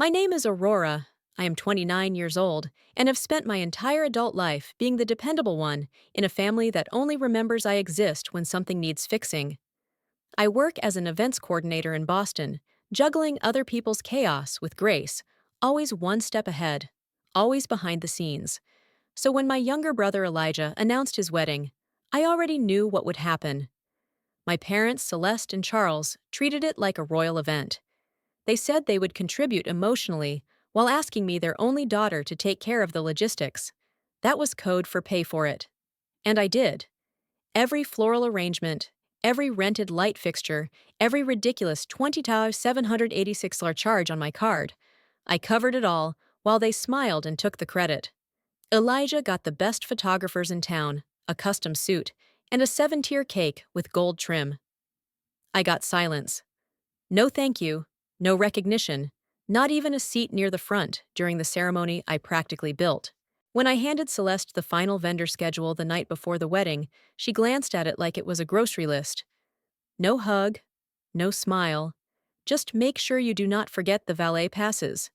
My name is Aurora. I am 29 years old and have spent my entire adult life being the dependable one in a family that only remembers I exist when something needs fixing. I work as an events coordinator in Boston, juggling other people's chaos with grace, always one step ahead, always behind the scenes. So when my younger brother Elijah announced his wedding, I already knew what would happen. My parents, Celeste and Charles, treated it like a royal event. They said they would contribute emotionally while asking me, their only daughter, to take care of the logistics. That was code for pay for it. And I did. Every floral arrangement, every rented light fixture, every ridiculous $20,786 charge on my card. I covered it all while they smiled and took the credit. Elijah got the best photographers in town, a custom suit, and a 7-tier cake with gold trim. I got silence. No thank you, no recognition, not even a seat near the front during the ceremony I practically built. When I handed Celeste the final vendor schedule the night before the wedding, she glanced at it like it was a grocery list. No hug, no smile, just make sure you do not forget the valet passes.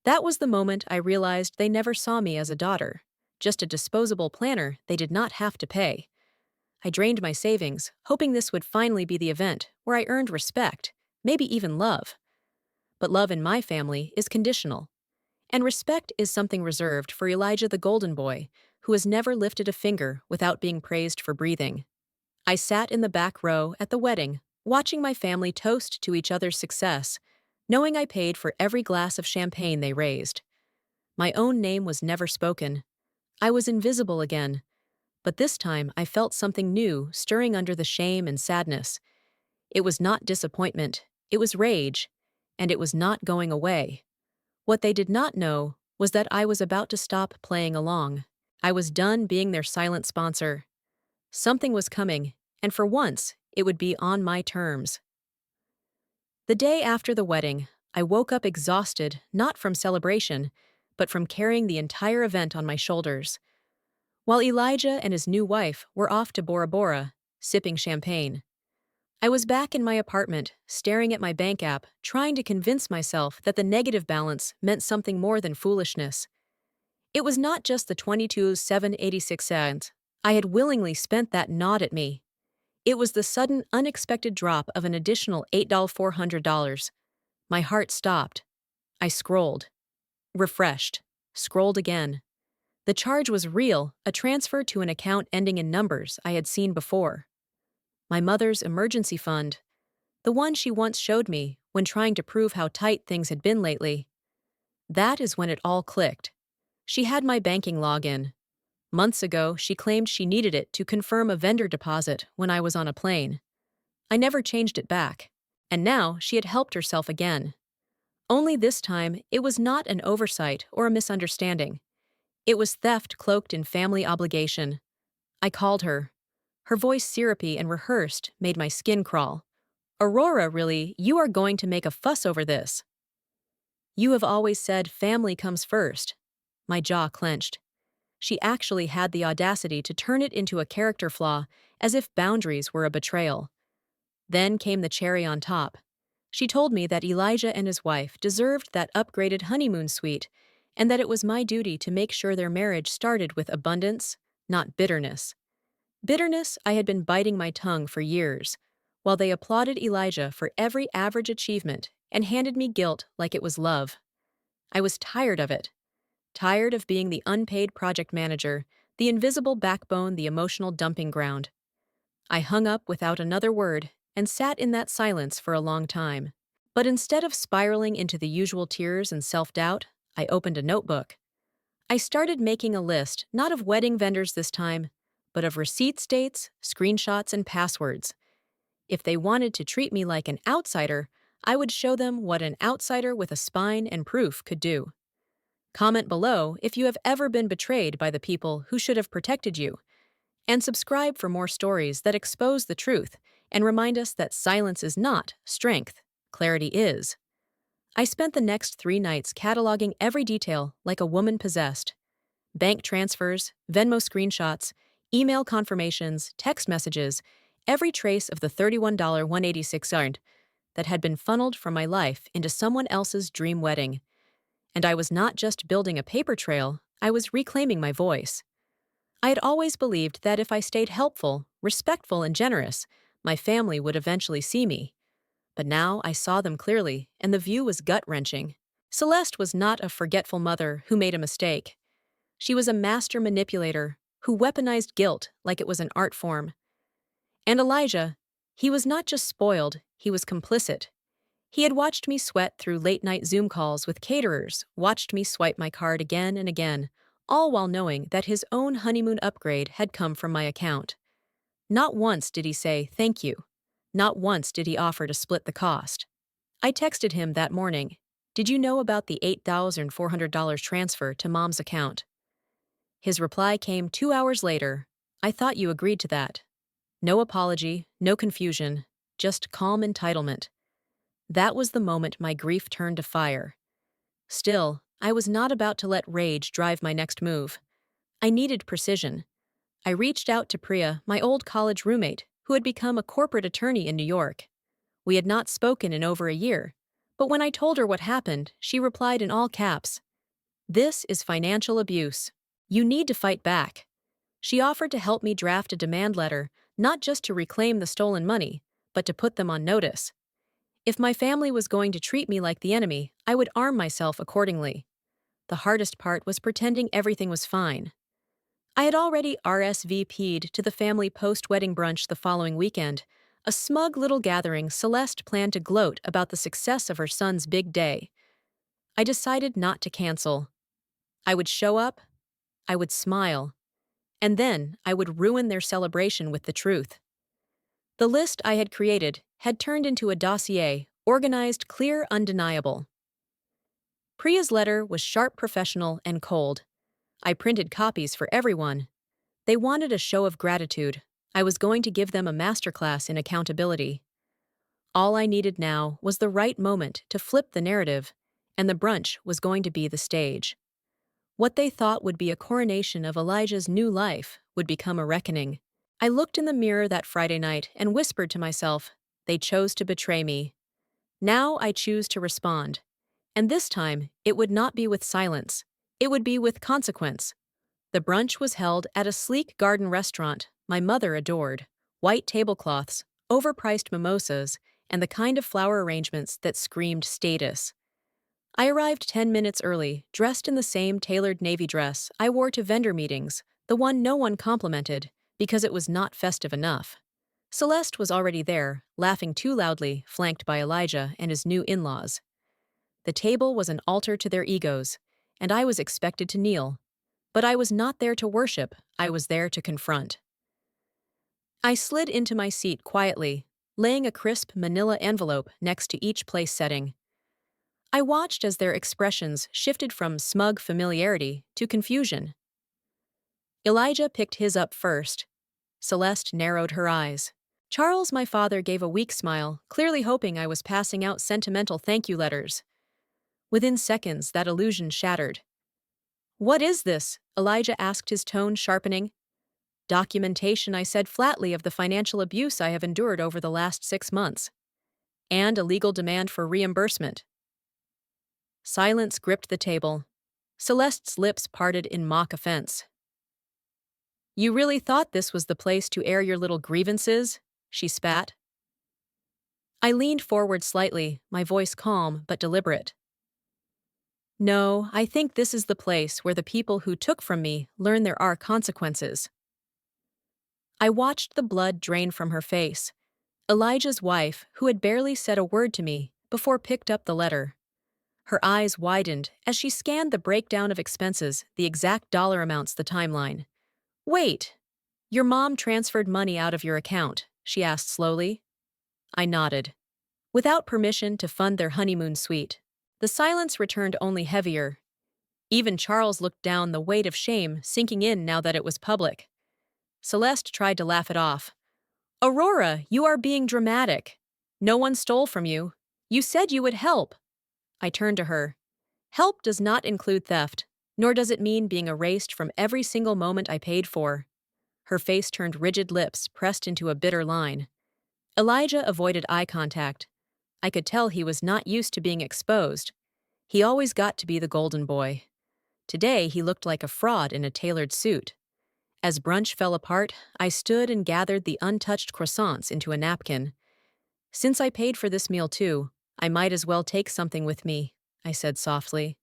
That was the moment I realized they never saw me as a daughter, just a disposable planner they did not have to pay. I drained my savings, hoping this would finally be the event where I earned respect, maybe even love. But love in my family is conditional. And respect is something reserved for Elijah the Golden Boy, who has never lifted a finger without being praised for breathing. I sat in the back row at the wedding, watching my family toast to each other's success, knowing I paid for every glass of champagne they raised. My own name was never spoken. I was invisible again. But this time I felt something new stirring under the shame and sadness. It was not disappointment, it was rage, and it was not going away. What they did not know was that I was about to stop playing along. I was done being their silent sponsor. Something was coming, and for once, it would be on my terms. The day after the wedding, I woke up exhausted, not from celebration, but from carrying the entire event on my shoulders. While Elijah and his new wife were off to Bora Bora, sipping champagne, I was back in my apartment, staring at my bank app, trying to convince myself that the negative balance meant something more than foolishness. It was not just the 22,786 cents. I had willingly spent that gnawed at me. It was the sudden, unexpected drop of an additional $8,400. My heart stopped. I scrolled. Refreshed. Scrolled again. The charge was real, a transfer to an account ending in numbers I had seen before. My mother's emergency fund. The one she once showed me when trying to prove how tight things had been lately. That is when it all clicked. She had my banking login. Months ago, she claimed she needed it to confirm a vendor deposit when I was on a plane. I never changed it back. And now she had helped herself again. Only this time, it was not an oversight or a misunderstanding. It was theft cloaked in family obligation. I called her. Her voice, syrupy and rehearsed, made my skin crawl. Aurora, really, you are going to make a fuss over this. You have always said family comes first. My jaw clenched. She actually had the audacity to turn it into a character flaw, as if boundaries were a betrayal. Then came the cherry on top. She told me that Elijah and his wife deserved that upgraded honeymoon suite, and that it was my duty to make sure their marriage started with abundance, not bitterness. Bitterness I had been biting my tongue for years, while they applauded Elijah for every average achievement and handed me guilt like it was love. I was tired of it. Tired of being the unpaid project manager, the invisible backbone, the emotional dumping ground. I hung up without another word and sat in that silence for a long time. But instead of spiraling into the usual tears and self-doubt, I opened a notebook. I started making a list, not of wedding vendors this time, but of receipts dates, screenshots, and passwords. If they wanted to treat me like an outsider, I would show them what an outsider with a spine and proof could do. Comment below if you have ever been betrayed by the people who should have protected you. And subscribe for more stories that expose the truth and remind us that silence is not strength, clarity is. I spent the next 3 nights cataloging every detail like a woman possessed. Bank transfers, Venmo screenshots, email confirmations, text messages, every trace of the $31,186 earned. that had been funneled from my life into someone else's dream wedding. And I was not just building a paper trail, I was reclaiming my voice. I had always believed that if I stayed helpful, respectful, and generous, my family would eventually see me. But now I saw them clearly, and the view was gut-wrenching. Celeste was not a forgetful mother who made a mistake. She was a master manipulator who weaponized guilt like it was an art form. And Elijah, he was not just spoiled, he was complicit. He had watched me sweat through late-night Zoom calls with caterers, watched me swipe my card again and again, all while knowing that his own honeymoon upgrade had come from my account. Not once did he say, "Thank you." Not once did he offer to split the cost. I texted him that morning, "Did you know about the $8,400 transfer to Mom's account?" His reply came 2 hours later, "I thought you agreed to that." No apology, no confusion, just calm entitlement. That was the moment my grief turned to fire. Still, I was not about to let rage drive my next move. I needed precision. I reached out to Priya, my old college roommate, who had become a corporate attorney in New York. We had not spoken in over a year, but when I told her what happened, she replied in all caps, "This is financial abuse. You need to fight back." She offered to help me draft a demand letter, not just to reclaim the stolen money, but to put them on notice. If my family was going to treat me like the enemy, I would arm myself accordingly. The hardest part was pretending everything was fine. I had already RSVP'd to the family post-wedding brunch the following weekend, a smug little gathering Celeste planned to gloat about the success of her son's big day. I decided not to cancel. I would show up, I would smile, and then I would ruin their celebration with the truth. The list I had created had turned into a dossier, organized, clear, undeniable. Priya's letter was sharp, professional, and cold. I printed copies for everyone. They wanted a show of gratitude. I was going to give them a masterclass in accountability. All I needed now was the right moment to flip the narrative, and the brunch was going to be the stage. What they thought would be a coronation of Elijah's new life would become a reckoning. I looked in the mirror that Friday night and whispered to myself, "They chose to betray me. Now I choose to respond." And this time, it would not be with silence. It would be with consequence. The brunch was held at a sleek garden restaurant my mother adored. White tablecloths, overpriced mimosas, and the kind of flower arrangements that screamed status. I arrived 10 minutes early, dressed in the same tailored navy dress I wore to vendor meetings, the one no one complimented, because it was not festive enough. Celeste was already there, laughing too loudly, flanked by Elijah and his new in-laws. The table was an altar to their egos, and I was expected to kneel. But I was not there to worship, I was there to confront. I slid into my seat quietly, laying a crisp manila envelope next to each place setting. I watched as their expressions shifted from smug familiarity to confusion. Elijah picked his up first. Celeste narrowed her eyes. Charles, my father, gave a weak smile, clearly hoping I was passing out sentimental thank you letters. Within seconds, that illusion shattered. "What is this?" Elijah asked, his tone sharpening. "Documentation," I said flatly, "of the financial abuse I have endured over the last 6 months. And a legal demand for reimbursement." Silence gripped the table. Celeste's lips parted in mock offense. "You really thought this was the place to air your little grievances?" she spat. I leaned forward slightly, my voice calm but deliberate. "No, I think this is the place where the people who took from me learn there are consequences." I watched the blood drain from her face. Elijah's wife, who had barely said a word to me, before picked up the letter. Her eyes widened as she scanned the breakdown of expenses, the exact dollar amounts, the timeline. "Wait, your mom transferred money out of your account?" she asked slowly. I nodded. "Without permission to fund their honeymoon suite." The silence returned only heavier. Even Charles looked down, the weight of shame sinking in now that it was public. Celeste tried to laugh it off. "Aurora, you are being dramatic. No one stole from you. You said you would help." I turned to her. "Help does not include theft, nor does it mean being erased from every single moment I paid for." Her face turned rigid, lips pressed into a bitter line. Elijah avoided eye contact. I could tell he was not used to being exposed. He always got to be the golden boy. Today, he looked like a fraud in a tailored suit. As brunch fell apart, I stood and gathered the untouched croissants into a napkin. Since I paid for this meal too, I might as well take something with me, I said softly.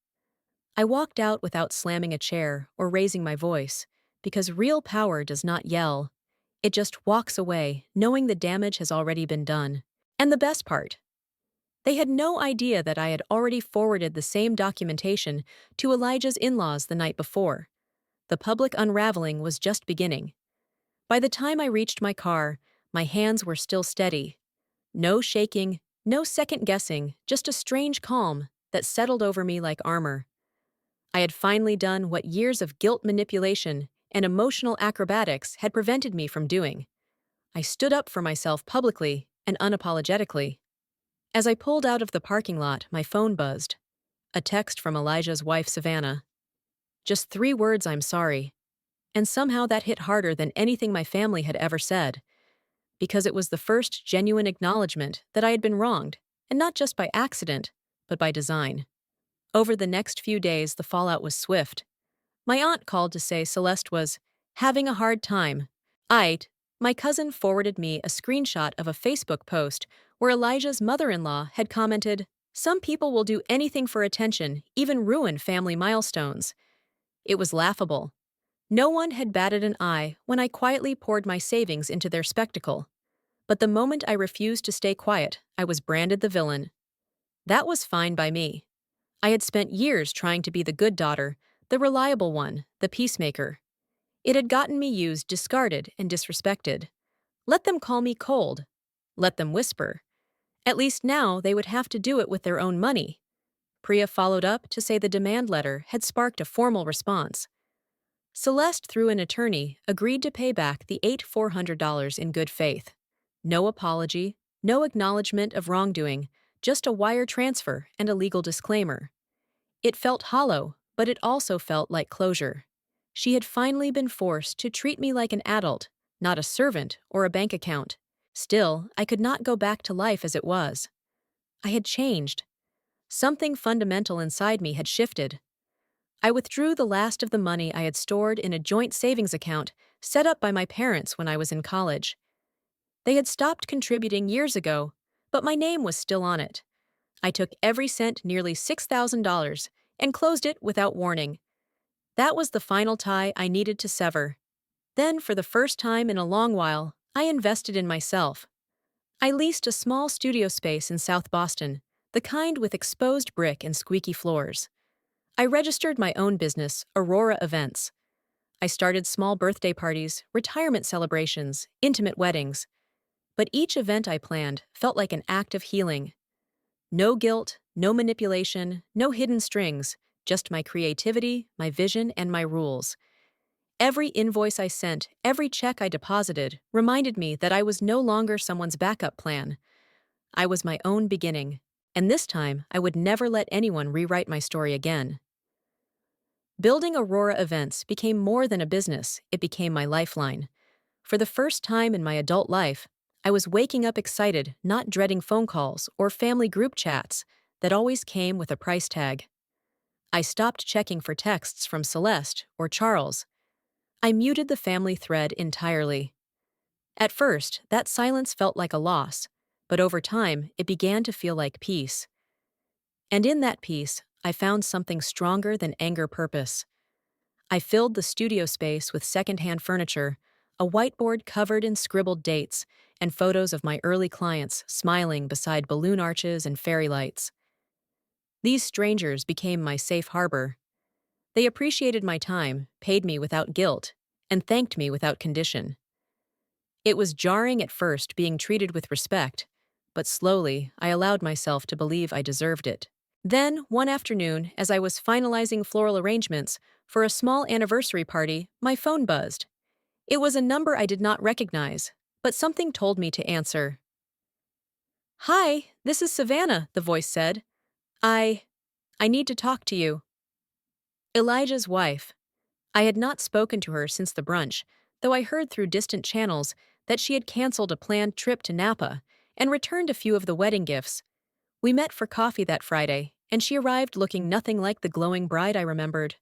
I walked out without slamming a chair or raising my voice, because real power does not yell. It just walks away, knowing the damage has already been done. And the best part, they had no idea that I had already forwarded the same documentation to Elijah's in-laws the night before. The public unraveling was just beginning. By the time I reached my car, my hands were still steady. No shaking, no second guessing, just a strange calm that settled over me like armor. I had finally done what years of guilt manipulation and emotional acrobatics had prevented me from doing. I stood up for myself publicly and unapologetically. As I pulled out of the parking lot, my phone buzzed. A text from Elijah's wife, Savannah. Just 3 words, "I'm sorry." And somehow that hit harder than anything my family had ever said, because it was the first genuine acknowledgement that I had been wronged, and not just by accident, but by design. Over the next few days, the fallout was swift. My aunt called to say Celeste was having a hard time. My cousin forwarded me a screenshot of a Facebook post where Elijah's mother-in-law had commented, "Some people will do anything for attention, even ruin family milestones." It was laughable. No one had batted an eye when I quietly poured my savings into their spectacle. But the moment I refused to stay quiet, I was branded the villain. That was fine by me. I had spent years trying to be the good daughter, the reliable one, the peacemaker. It had gotten me used, discarded, and disrespected. Let them call me cold. Let them whisper. At least now they would have to do it with their own money. Priya followed up to say the demand letter had sparked a formal response. Celeste, through an attorney, agreed to pay back the $8,400 in good faith. No apology, no acknowledgement of wrongdoing, just a wire transfer and a legal disclaimer. It felt hollow, but it also felt like closure. She had finally been forced to treat me like an adult, not a servant or a bank account. Still, I could not go back to life as it was. I had changed. Something fundamental inside me had shifted. I withdrew the last of the money I had stored in a joint savings account set up by my parents when I was in college. They had stopped contributing years ago, but my name was still on it. I took every cent, nearly $6,000, and closed it without warning. That was the final tie I needed to sever. Then, for the first time in a long while, I invested in myself. I leased a small studio space in South Boston, the kind with exposed brick and squeaky floors. I registered my own business, Aurora Events. I started small birthday parties, retirement celebrations, intimate weddings. But each event I planned felt like an act of healing. No guilt, no manipulation, no hidden strings, just my creativity, my vision, and my rules. Every invoice I sent, every check I deposited, reminded me that I was no longer someone's backup plan. I was my own beginning, and this time I would never let anyone rewrite my story again. Building Aurora Events became more than a business, it became my lifeline. For the first time in my adult life, I was waking up excited, not dreading phone calls or family group chats that always came with a price tag. I stopped checking for texts from Celeste or Charles. I muted the family thread entirely. At first, that silence felt like a loss, but over time, it began to feel like peace. And in that peace, I found something stronger than anger purpose. I filled the studio space with secondhand furniture, a whiteboard covered in scribbled dates, and photos of my early clients smiling beside balloon arches and fairy lights. These strangers became my safe harbor. They appreciated my time, paid me without guilt, and thanked me without condition. It was jarring at first being treated with respect, but slowly I allowed myself to believe I deserved it. Then, one afternoon, as I was finalizing floral arrangements for a small anniversary party, my phone buzzed. It was a number I did not recognize, but something told me to answer. "Hi, this is Savannah," the voice said. I need to talk to you." Elijah's wife. I had not spoken to her since the brunch, though I heard through distant channels that she had canceled a planned trip to Napa and returned a few of the wedding gifts. We met for coffee that Friday, and she arrived looking nothing like the glowing bride I remembered.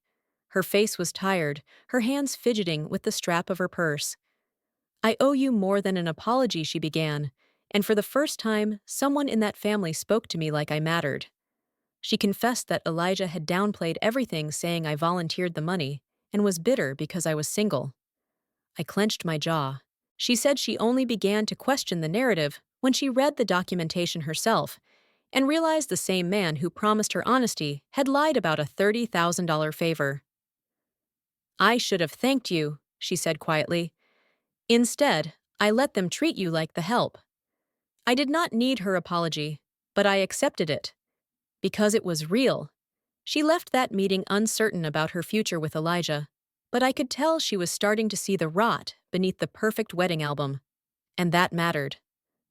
Her face was tired, her hands fidgeting with the strap of her purse. "I owe you more than an apology," she began, and for the first time, someone in that family spoke to me like I mattered. She confessed that Elijah had downplayed everything, saying I volunteered the money, and was bitter because I was single. I clenched my jaw. She said she only began to question the narrative when she read the documentation herself and realized the same man who promised her honesty had lied about a $30,000 favor. "I should have thanked you," she said quietly. "Instead, I let them treat you like the help." I did not need her apology, but I accepted it. Because it was real. She left that meeting uncertain about her future with Elijah, but I could tell she was starting to see the rot beneath the perfect wedding album. And that mattered.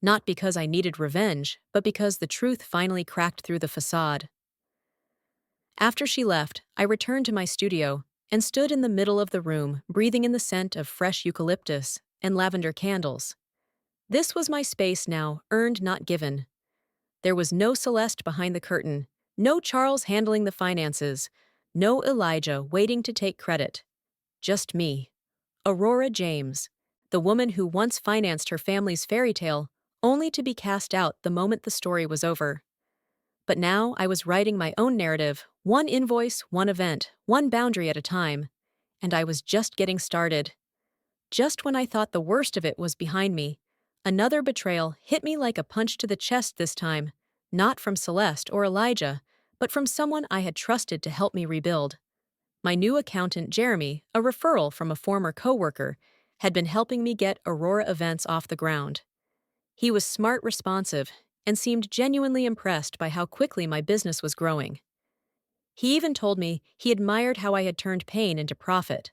Not because I needed revenge, but because the truth finally cracked through the facade. After she left, I returned to my studio and stood in the middle of the room, breathing in the scent of fresh eucalyptus and lavender candles. This was my space now, earned not given. There was no Celeste behind the curtain, no Charles handling the finances, no Elijah waiting to take credit. Just me. Aurora James, the woman who once financed her family's fairy tale, only to be cast out the moment the story was over. But now I was writing my own narrative, one invoice, one event, one boundary at a time, and I was just getting started. Just when I thought the worst of it was behind me, another betrayal hit me like a punch to the chest this time, not from Celeste or Elijah, but from someone I had trusted to help me rebuild. My new accountant, Jeremy, a referral from a former coworker, had been helping me get Aurora events off the ground. He was smart, responsive, and seemed genuinely impressed by how quickly my business was growing. He even told me he admired how I had turned pain into profit.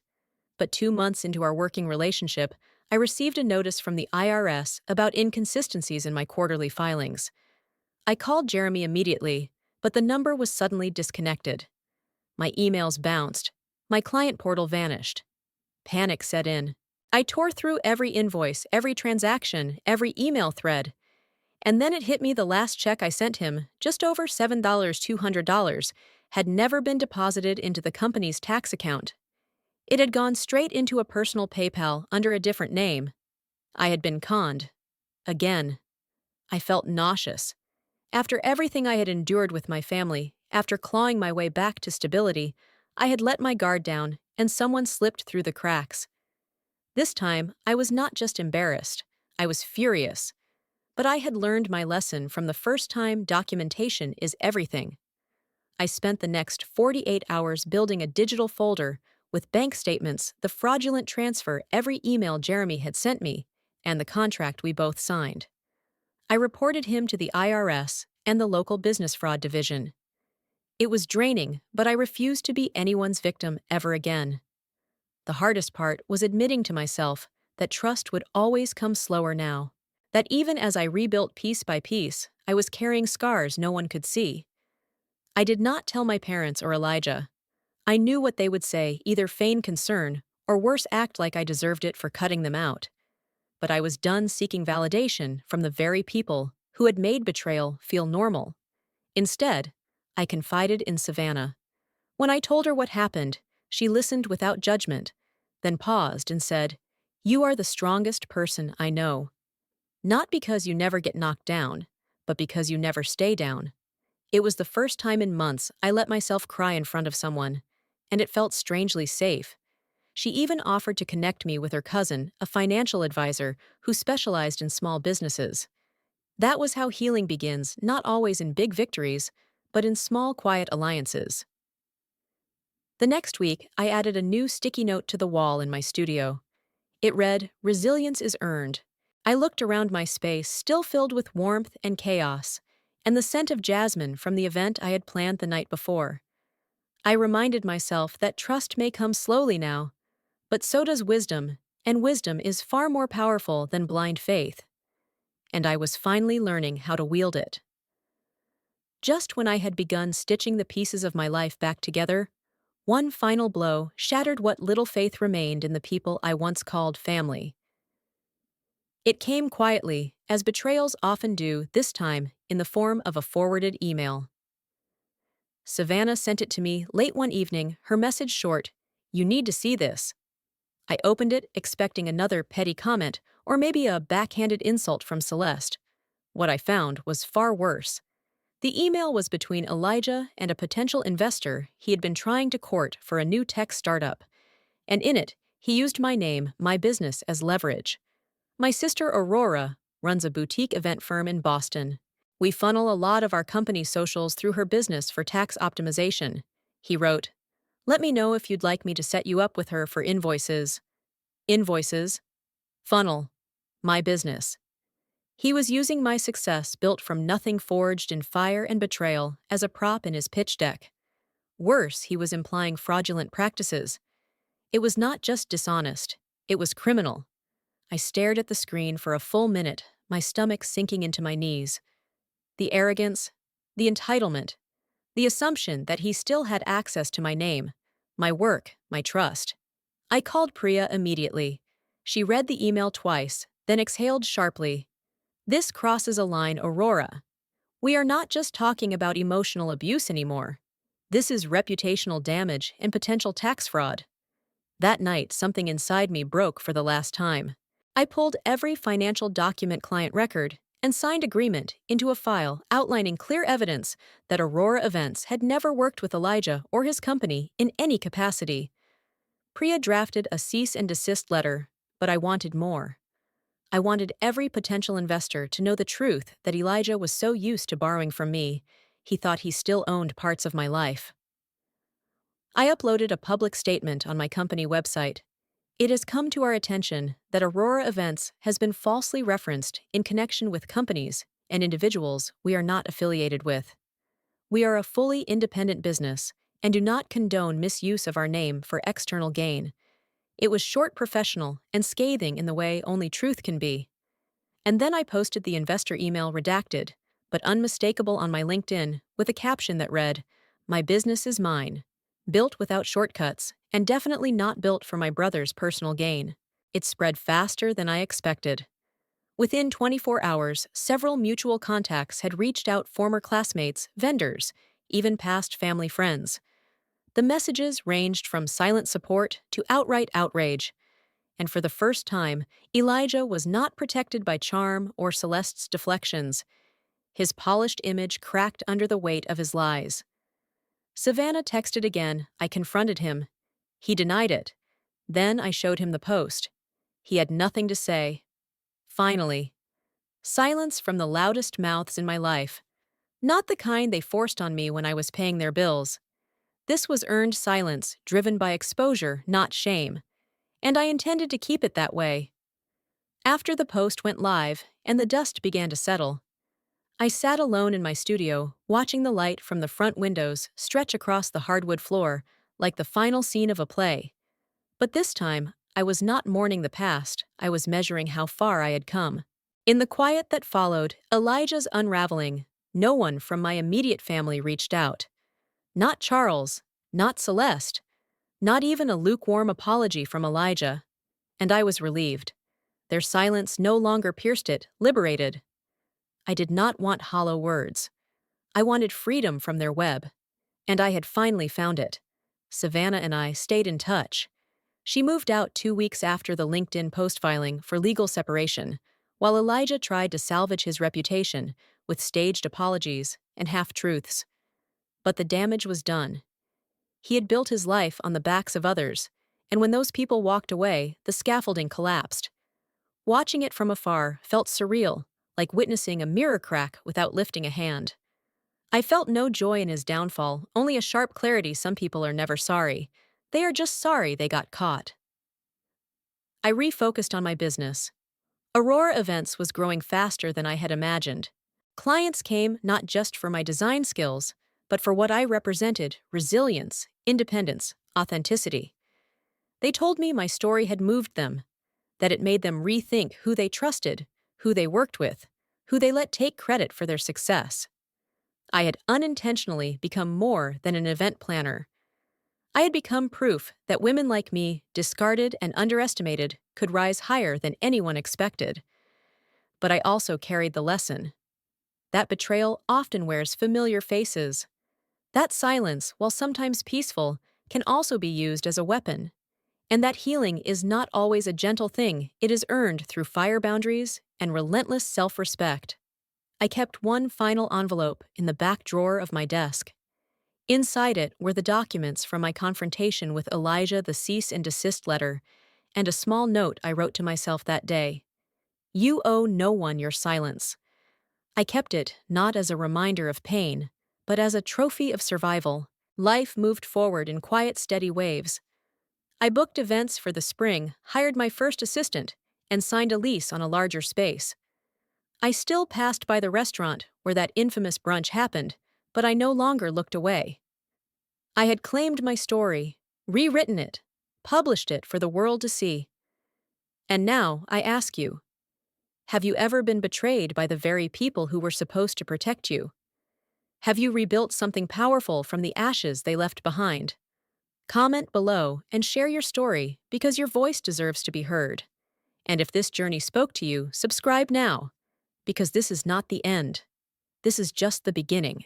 But 2 months into our working relationship, I received a notice from the IRS about inconsistencies in my quarterly filings. I called Jeremy immediately, but the number was suddenly disconnected. My emails bounced. My client portal vanished. Panic set in. I tore through every invoice, every transaction, every email thread. And then it hit me: the last check I sent him, just over $7,200, had never been deposited into the company's tax account. It had gone straight into a personal PayPal under a different name. I had been conned. Again. I felt nauseous. After everything I had endured with my family, after clawing my way back to stability, I had let my guard down, and someone slipped through the cracks. This time, I was not just embarrassed. I was furious. But I had learned my lesson from the first time: documentation is everything. I spent the next 48 hours building a digital folder with bank statements, the fraudulent transfer, every email Jeremy had sent me, and the contract we both signed. I reported him to the IRS and the local business fraud division. It was draining, but I refused to be anyone's victim ever again. The hardest part was admitting to myself that trust would always come slower now. That even as I rebuilt piece by piece, I was carrying scars no one could see. I did not tell my parents or Elijah. I knew what they would say: either feign concern, or worse, act like I deserved it for cutting them out. But I was done seeking validation from the very people who had made betrayal feel normal. Instead, I confided in Savannah. When I told her what happened, she listened without judgment, then paused and said, "You are the strongest person I know. Not because you never get knocked down, but because you never stay down." It was the first time in months I let myself cry in front of someone, and it felt strangely safe. She even offered to connect me with her cousin, a financial advisor who specialized in small businesses. That was how healing begins, not always in big victories, but in small, quiet alliances. The next week, I added a new sticky note to the wall in my studio. It read, "Resilience is earned." I looked around my space, still filled with warmth and chaos, and the scent of jasmine from the event I had planned the night before. I reminded myself that trust may come slowly now, but so does wisdom, and wisdom is far more powerful than blind faith. And I was finally learning how to wield it. Just when I had begun stitching the pieces of my life back together, one final blow shattered what little faith remained in the people I once called family. It came quietly, as betrayals often do, this time in the form of a forwarded email. Savannah sent it to me late one evening, her message short: "You need to see this." I opened it, expecting another petty comment, or maybe a backhanded insult from Celeste. What I found was far worse. The email was between Elijah and a potential investor he had been trying to court for a new tech startup, and in it, he used my name, my business, as leverage. My sister Aurora runs a boutique event firm in Boston. We funnel a lot of our company's socials through her business for tax optimization. He wrote, "Let me know if you'd like me to set you up with her for invoices." Invoices. Funnel. My business. He was using my success built from nothing forged in fire and betrayal as a prop in his pitch deck. Worse, he was implying fraudulent practices. It was not just dishonest, it was criminal. I stared at the screen for a full minute, my stomach sinking into my knees. The arrogance, the entitlement, the assumption that he still had access to my name, my work, my trust. I called Priya immediately. She read the email twice, then exhaled sharply. "This crosses a line, Aurora. We are not just talking about emotional abuse anymore. This is reputational damage and potential tax fraud." That night, something inside me broke for the last time. I pulled every financial document, client record, and signed agreement into a file outlining clear evidence that Aurora Events had never worked with Elijah or his company in any capacity. Priya drafted a cease and desist letter, but I wanted more. I wanted every potential investor to know the truth that Elijah was so used to borrowing from me, he thought he still owned parts of my life. I uploaded a public statement on my company website. "It has come to our attention that Aurora Events has been falsely referenced in connection with companies and individuals we are not affiliated with. We are a fully independent business and do not condone misuse of our name for external gain." It was short, professional, and scathing in the way only truth can be. And then I posted the investor email redacted, but unmistakable on my LinkedIn with a caption that read, "My business is mine, built without shortcuts, and definitely not built for my brother's personal gain." It spread faster than I expected. Within 24 hours, several mutual contacts had reached out, former classmates, vendors, even past family friends. The messages ranged from silent support to outright outrage. And for the first time, Elijah was not protected by charm or Celeste's deflections. His polished image cracked under the weight of his lies. Savannah texted again. I confronted him. He denied it. Then I showed him the post. He had nothing to say. Finally, silence from the loudest mouths in my life. Not the kind they forced on me when I was paying their bills. This was earned silence, driven by exposure, not shame. And I intended to keep it that way. After the post went live and the dust began to settle, I sat alone in my studio, watching the light from the front windows stretch across the hardwood floor like the final scene of a play. But this time, I was not mourning the past, I was measuring how far I had come. In the quiet that followed Elijah's unraveling, no one from my immediate family reached out. Not Charles, not Celeste, not even a lukewarm apology from Elijah. And I was relieved. Their silence no longer pierced it, liberated. I did not want hollow words. I wanted freedom from their web. And I had finally found it. Savannah and I stayed in touch. She moved out 2 weeks after the LinkedIn post filing for legal separation, while Elijah tried to salvage his reputation with staged apologies and half-truths. But the damage was done. He had built his life on the backs of others, and when those people walked away, the scaffolding collapsed. Watching it from afar felt surreal, like witnessing a mirror crack without lifting a hand. I felt no joy in his downfall, only a sharp clarity. Some people are never sorry. They are just sorry they got caught. I refocused on my business. Aurora Events was growing faster than I had imagined. Clients came not just for my design skills, but for what I represented: resilience, independence, authenticity. They told me my story had moved them, that it made them rethink who they trusted, who they worked with, who they let take credit for their success. I had unintentionally become more than an event planner. I had become proof that women like me, discarded and underestimated, could rise higher than anyone expected. but I also carried the lesson. That betrayal often wears familiar faces. That silence, while sometimes peaceful, can also be used as a weapon. And that healing is not always a gentle thing, it is earned through fire boundaries and relentless self-respect. I kept one final envelope in the back drawer of my desk. Inside it were the documents from my confrontation with Elijah, the cease and desist letter, and a small note I wrote to myself that day. You owe no one your silence. I kept it not as a reminder of pain, but as a trophy of survival. Life moved forward in quiet, steady waves. I booked events for the spring, hired my first assistant, and signed a lease on a larger space. I still passed by the restaurant where that infamous brunch happened, but I no longer looked away. I had claimed my story, rewritten it, published it for the world to see. And now I ask you, have you ever been betrayed by the very people who were supposed to protect you? Have you rebuilt something powerful from the ashes they left behind? Comment below and share your story because your voice deserves to be heard. And if this journey spoke to you, subscribe now, because this is not the end. This is just the beginning.